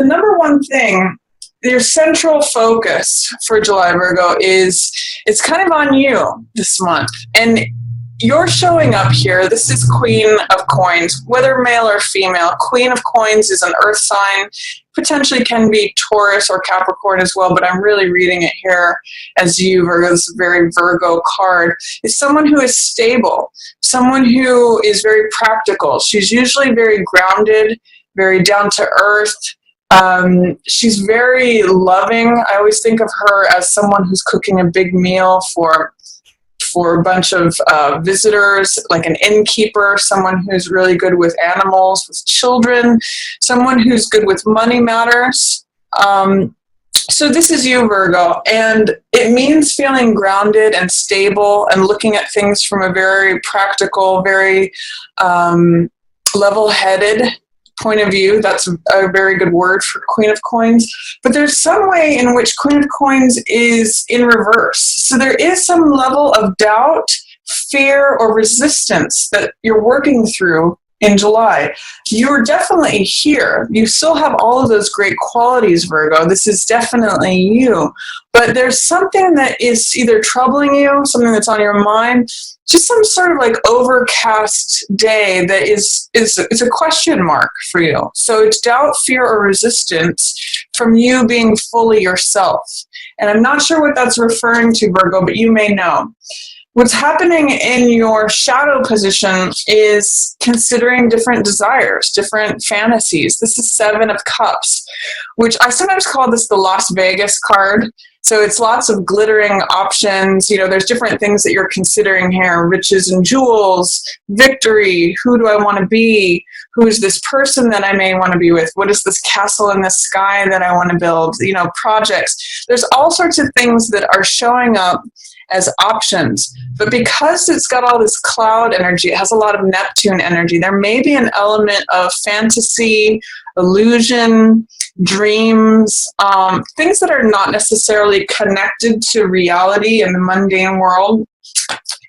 the number one thing, your central focus for July, Virgo, is it's kind of on you this month. And you're showing up here. This is Queen of Coins, whether male or female. Queen of Coins is an earth sign, potentially can be Taurus or Capricorn as well, but I'm really reading it here as you, Virgo. This is a very Virgo card. It's someone who is stable, someone who is very practical. She's usually very grounded, very down to earth. She's very loving. I always think of her as someone who's cooking a big meal for a bunch of visitors, like an innkeeper, someone who's really good with animals, with children, someone who's good with money matters. So this is you, Virgo, and it means feeling grounded and stable and looking at things from a very practical, very level-headed point of view. That's a very good word for Queen of Coins. But there's some way in which Queen of Coins is in reverse. So there is some level of doubt, fear, or resistance that you're working through in July. You're definitely here. You still have all of those great qualities, Virgo. This is definitely you. But there's something that is either troubling you, something that's on your mind, just some sort of like overcast day that is a question mark for you. So it's doubt, fear, or resistance from you being fully yourself. And I'm not sure what that's referring to, Virgo, but you may know. What's happening in your shadow position is considering different desires, different fantasies. This is Seven of Cups, which I sometimes call this the Las Vegas card. So it's lots of glittering options. You know, there's different things that you're considering here: riches and jewels, victory, who do I want to be, who's this person that I may want to be with, what is this castle in the sky that I want to build, you know, projects. There's all sorts of things that are showing up as options. But because it's got all this cloud energy, it has a lot of Neptune energy, there may be an element of fantasy, illusion, dreams, things that are not necessarily connected to reality in the mundane world.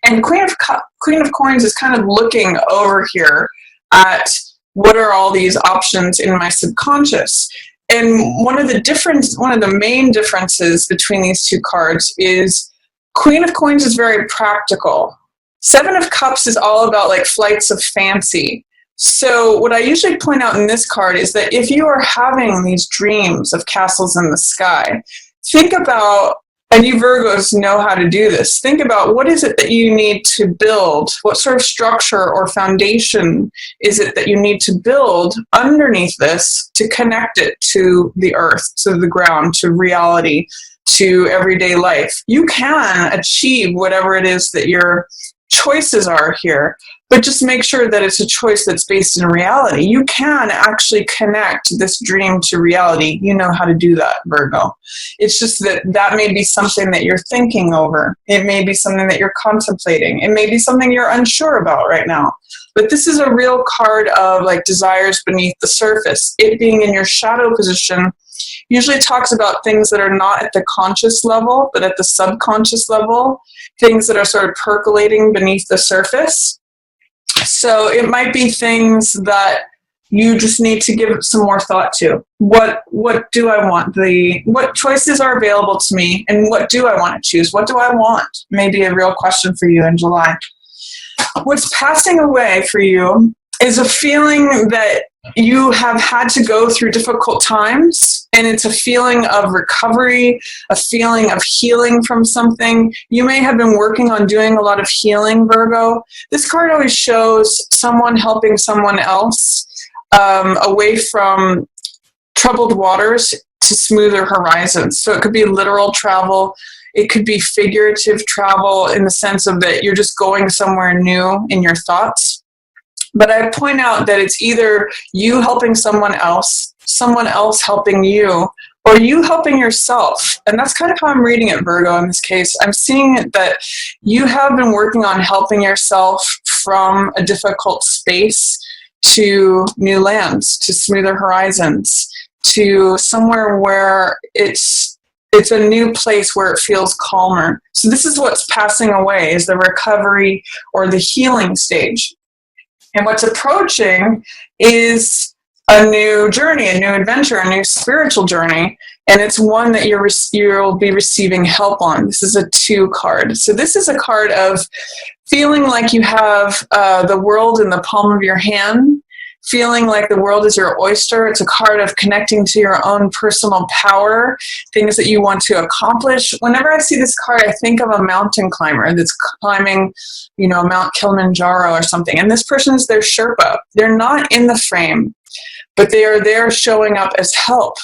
And Queen of Coins is kind of looking over here at what are all these options in my subconscious. And one of the main differences between these two cards is Queen of Coins is very practical. Seven of Cups is all about like flights of fancy. So what I usually point out in this card is that if you are having these dreams of castles in the sky, think about, and you Virgos know how to do this, think about what is it that you need to build, what sort of structure or foundation is it that you need to build underneath this to connect it to the earth, to the ground, to reality, to everyday life. You can achieve whatever it is that your choices are here, but just make sure that it's a choice that's based in reality. You can actually connect this dream to reality. You know how to do that, Virgo. It's just that may be something that you're thinking over. It may be something that you're contemplating. It may be something you're unsure about right now. But this is a real card of like desires beneath the surface. It being in your shadow position usually talks about things that are not at the conscious level, but at the subconscious level, things that are sort of percolating beneath the surface. So it might be things that you just need to give some more thought to. What do I want? What choices are available to me, and what do I want to choose? What do I want? Maybe a real question for you in July. What's passing away for you is a feeling that you have had to go through difficult times, and it's a feeling of recovery, a feeling of healing from something. You may have been working on doing a lot of healing, Virgo. This card always shows someone helping someone else away from troubled waters to smoother horizons. So it could be literal travel. It could be figurative travel in the sense of that you're just going somewhere new in your thoughts. But I point out that it's either you helping someone else helping you, or you helping yourself. And that's kind of how I'm reading it, Virgo, in this case. I'm seeing that you have been working on helping yourself from a difficult space to new lands, to smoother horizons, to somewhere where it's a new place where it feels calmer. So this is what's passing away, is the recovery or the healing stage. And what's approaching is a new journey, a new adventure, a new spiritual journey. And it's one that you'll be receiving help on. This is a 2 card. So this is a card of feeling like you have the world in the palm of your hand, feeling like the world is your oyster. It's a card of connecting to your own personal power, things that you want to accomplish. Whenever I see this card, I think of a mountain climber that's climbing, Mount Kilimanjaro or something. And this person is their Sherpa. They're not in the frame, but they are there showing up as help.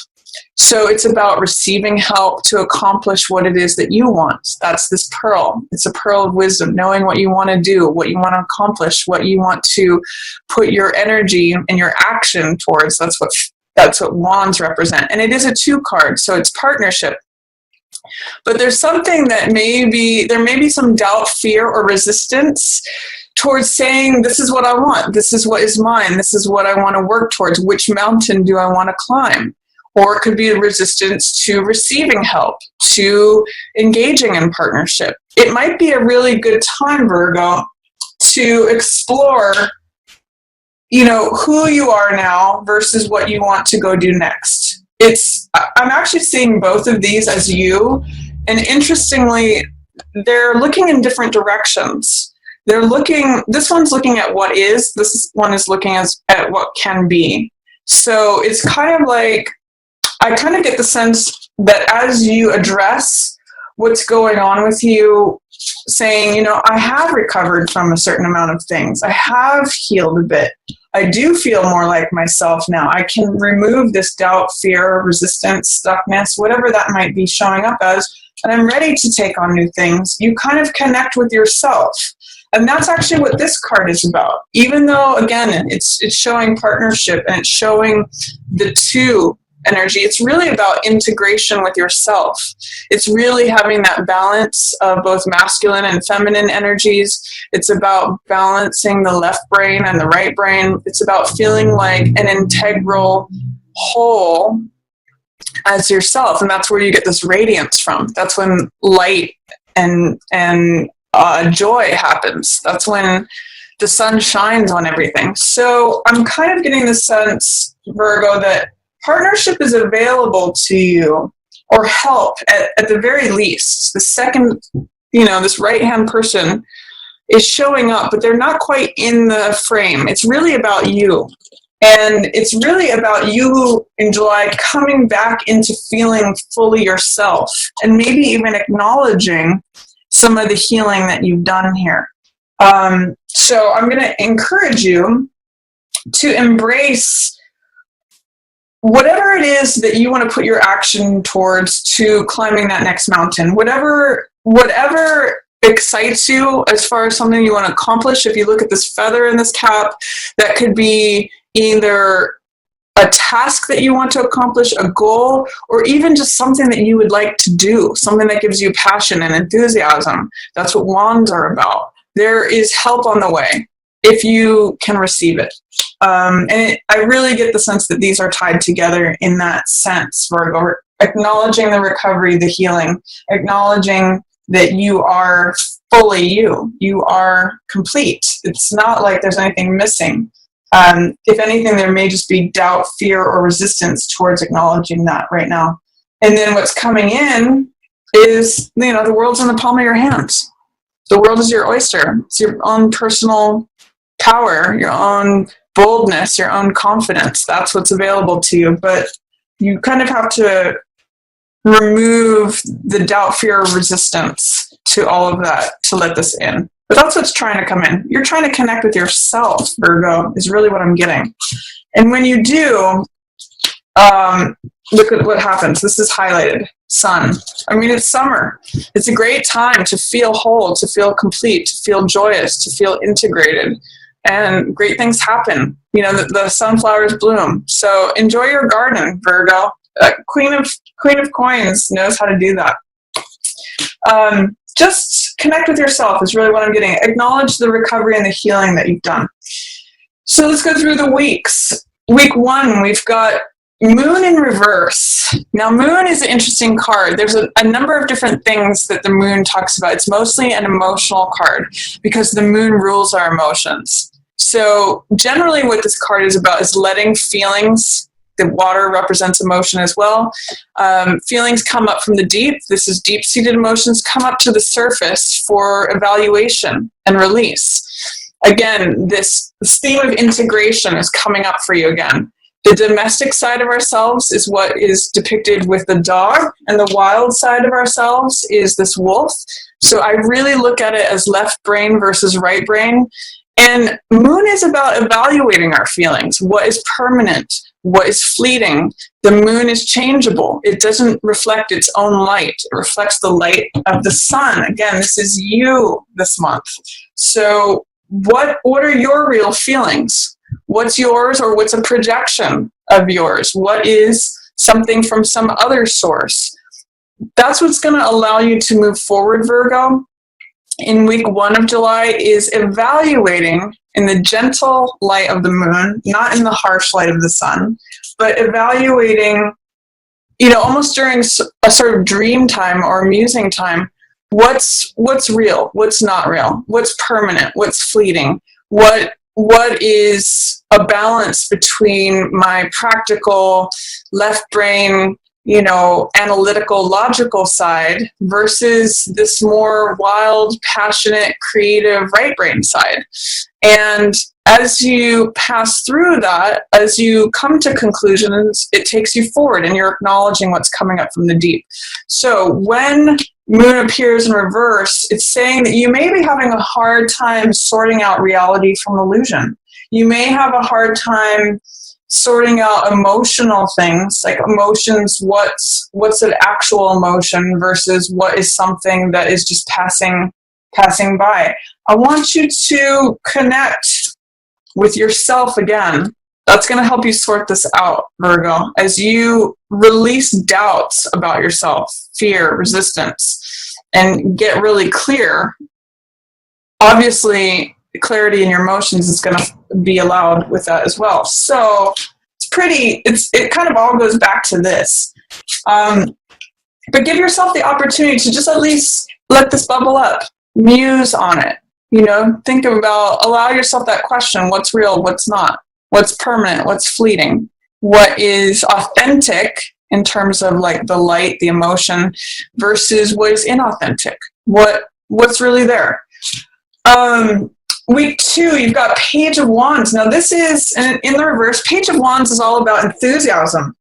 So it's about receiving help to accomplish what it is that you want. That's this pearl. It's a pearl of wisdom, knowing what you want to do, what you want to accomplish, what you want to put your energy and your action towards. That's what wands represent. And it is a 2 card, so it's partnership. But there's something that there may be some doubt, fear, or resistance towards saying, this is what I want. This is what is mine. This is what I want to work towards. Which mountain do I want to climb? Or it could be a resistance to receiving help, to engaging in partnership. It might be a really good time, Virgo, to explore, who you are now versus what you want to go do next. I'm actually seeing both of these as you, and interestingly, they're looking in different directions. This one's looking at what is, this one is looking at what can be. So it's kind of like, I kind of get the sense that as you address what's going on with you, saying, I have recovered from a certain amount of things. I have healed a bit. I do feel more like myself now. I can remove this doubt, fear, resistance, stuckness, whatever that might be showing up as, and I'm ready to take on new things. You kind of connect with yourself. And that's actually what this card is about. Even though, again, it's showing partnership and it's showing the 2 energy, it's really about integration with yourself. It's really having that balance of both masculine and feminine energies. It's about balancing the left brain and the right brain. It's about feeling like an integral whole as yourself. And that's where you get this radiance from. That's when light and joy happens. That's when the sun shines on everything. So I'm kind of getting the sense, Virgo, that partnership is available to you, or help at the very least. The second, this right-hand person is showing up, but they're not quite in the frame. It's really about you. And it's really about you in July coming back into feeling fully yourself, and maybe even acknowledging some of the healing that you've done here. So I'm going to encourage you to embrace whatever it is that you want to put your action towards to climbing that next mountain. Whatever excites you as far as something you want to accomplish. If you look at this feather in this cap, that could be either a task that you want to accomplish, a goal, or even just something that you would like to do, something that gives you passion and enthusiasm. That's what wands are about. There is help on the way if you can receive it. I really get the sense that these are tied together in that sense, Virgo. Acknowledging the recovery, the healing, acknowledging that you are fully you. You are complete. It's not like there's anything missing. If anything, there may just be doubt, fear, or resistance towards acknowledging that right now. And then what's coming in is, the world's in the palm of your hands. The world is your oyster. It's your own personal power, your own boldness, your own confidence. That's what's available to you. But you kind of have to remove the doubt, fear, or resistance to all of that to let this in. But that's what's trying to come in. You're trying to connect with yourself, Virgo, is really what I'm getting. And when you do, look at what happens. This is highlighted. Sun. It's summer. It's a great time to feel whole, to feel complete, to feel joyous, to feel integrated. And great things happen. The sunflowers bloom. So enjoy your garden, Virgo. Queen of Coins knows how to do that. Just connect with yourself is really what I'm getting. Acknowledge the recovery and the healing that you've done. So let's go through the weeks. Week 1, we've got Moon in reverse. Now, Moon is an interesting card. There's a number of different things that the Moon talks about. It's mostly an emotional card because the Moon rules our emotions. So generally what this card is about is letting feelings, the water represents emotion as well, feelings come up from the deep. This is deep-seated emotions come up to the surface for evaluation and release. Again, this theme of integration is coming up for you again. The domestic side of ourselves is what is depicted with the dog, and the wild side of ourselves is this wolf. So I really look at it as left brain versus right brain. And moon is about evaluating our feelings. What is permanent? What is fleeting? The moon is changeable. It doesn't reflect its own light. It reflects the light of the sun. Again, this is you this month. So what are your real feelings? What's yours, or what's a projection of yours? What is something from some other source? That's what's going to allow you to move forward, Virgo, in week 1 of July, is evaluating in the gentle light of the moon, not in the harsh light of the sun, but evaluating, almost during a sort of dream time or musing time, what's real, what's not real, what's permanent, what's fleeting, what is a balance between my practical left brain, analytical, logical side versus this more wild, passionate, creative right brain side. And as you pass through that, as you come to conclusions, it takes you forward and you're acknowledging what's coming up from the deep. So when moon appears in reverse, it's saying that you may be having a hard time sorting out reality from illusion. You may have a hard time sorting out emotional things, like emotions, what's an actual emotion versus what is something that is just passing by. I want you to connect with yourself again. That's going to help you sort this out, Virgo, as you release doubts about yourself, fear, resistance, and get really clear. Obviously, clarity in your emotions is going to be allowed with that as well. So it kind of all goes back to this. But give yourself the opportunity to just at least let this bubble up, muse on it. Think about, allow yourself that question: what's real, what's not, what's permanent, what's fleeting, what is authentic in terms of like the light, the emotion, versus what is inauthentic, what's really there. Week 2, you've got Page of Wands. Now this is, in the reverse, Page of Wands is all about enthusiasm.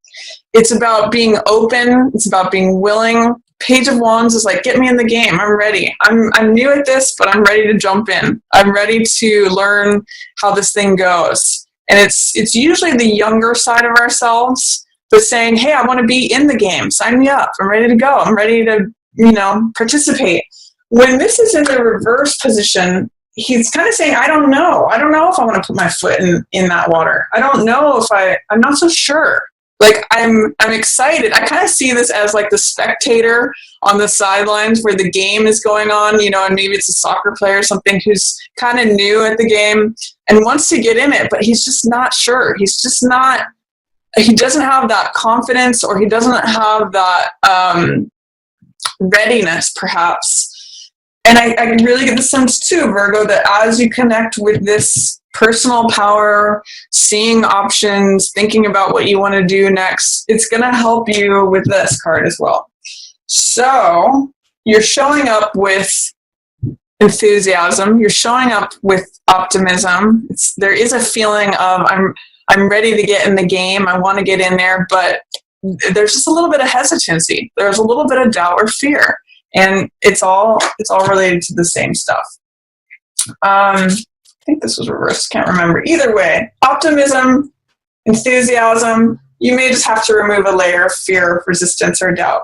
It's about being open. It's about being willing. Page of Wands is like, get me in the game. I'm ready. I'm new at this, but I'm ready to jump in. I'm ready to learn how this thing goes. And it's usually the younger side of ourselves, but saying, hey, I want to be in the game. Sign me up. I'm ready to go. I'm ready to, participate. When this is in the reverse position, he's kind of saying, I don't know. I don't know if I want to put my foot in that water. I don't know if I'm not so sure. Like, I'm excited. I kind of see this as like the spectator on the sidelines where the game is going on, and maybe it's a soccer player or something who's kind of new at the game and wants to get in it, but he's just not sure. He doesn't have that confidence, or he doesn't have that readiness, perhaps. And I really get the sense too, Virgo, that as you connect with this personal power, seeing options, thinking about what you want to do next, it's going to help you with this card as well. So you're showing up with enthusiasm. You're showing up with optimism. There is a feeling of I'm ready to get in the game. I want to get in there, but there's just a little bit of hesitancy. There's a little bit of doubt or fear. And it's all related to the same stuff. I think this was reversed. Can't remember. Either way, optimism, enthusiasm. You may just have to remove a layer of fear, resistance, or doubt.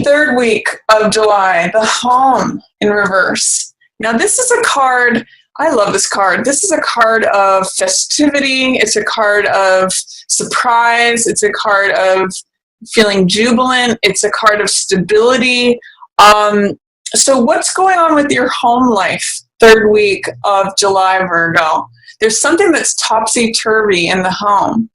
3rd week of July, the Home in reverse. Now, this is a card. I love this card. This is a card of festivity. It's a card of surprise. It's a card of feeling jubilant. It's a card of stability. So what's going on with your home life 3rd week of July, Virgo? There's something that's topsy-turvy in the home.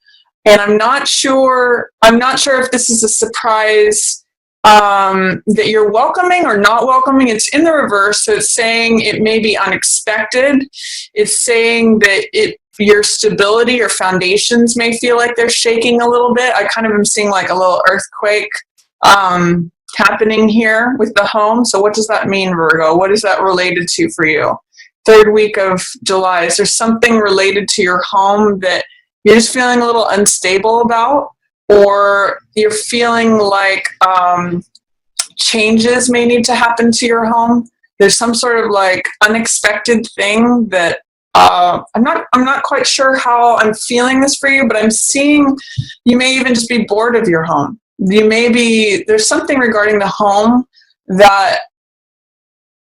And I'm not sure if this is a surprise that you're welcoming or not welcoming. It's in the reverse, so it's saying it may be unexpected. It's saying that your stability or foundations may feel like they're shaking a little bit. I kind of am seeing like a little earthquake happening here with the home. So what does that mean, Virgo? What is that related to for you? Third week of July, is there something related to your home that you're just feeling a little unstable about? Or you're feeling like changes may need to happen to your home? There's some sort of like unexpected thing that I'm not quite sure how I'm feeling this for you, but I'm seeing you may even just be bored of your home. There's something regarding the home that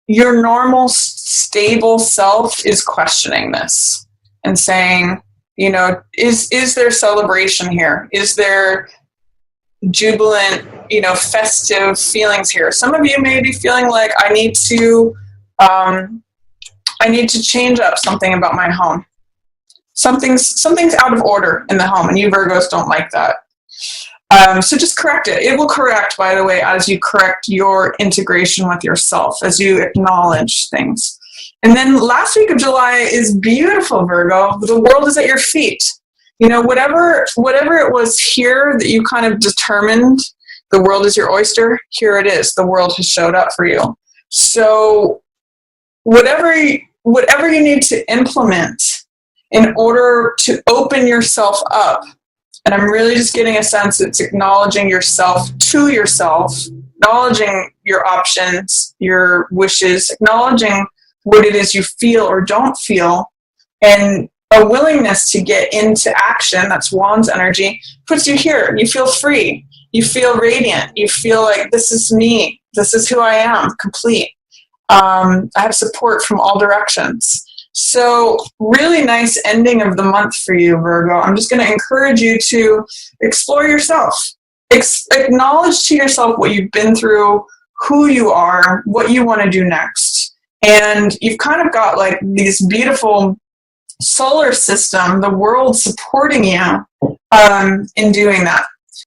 your normal stable self is questioning this and saying, is there celebration here? Is there jubilant, festive feelings here? Some of you may be feeling like I need to change up something about my home. Something's out of order in the home, and you Virgos don't like that. So just correct it. It will correct, by the way, as you correct your integration with yourself, as you acknowledge things. And then last week of July is beautiful, Virgo. The world is at your feet. Whatever it was here that you kind of determined the world is your oyster, here it is. The world has showed up for you. So whatever you need to implement in order to open yourself up, and I'm really just getting a sense it's acknowledging yourself to yourself, acknowledging your options, your wishes, acknowledging what it is you feel or don't feel, and a willingness to get into action, that's Wand's energy, puts you here. You feel free. You feel radiant. You feel like this is me. This is who I am, complete. I have support from all directions. So really nice ending of the month for you, Virgo. I'm just going to encourage you to explore yourself. Acknowledge to yourself what you've been through, who you are, what you want to do next. And you've kind of got like these beautiful solar system, the world supporting you in doing that.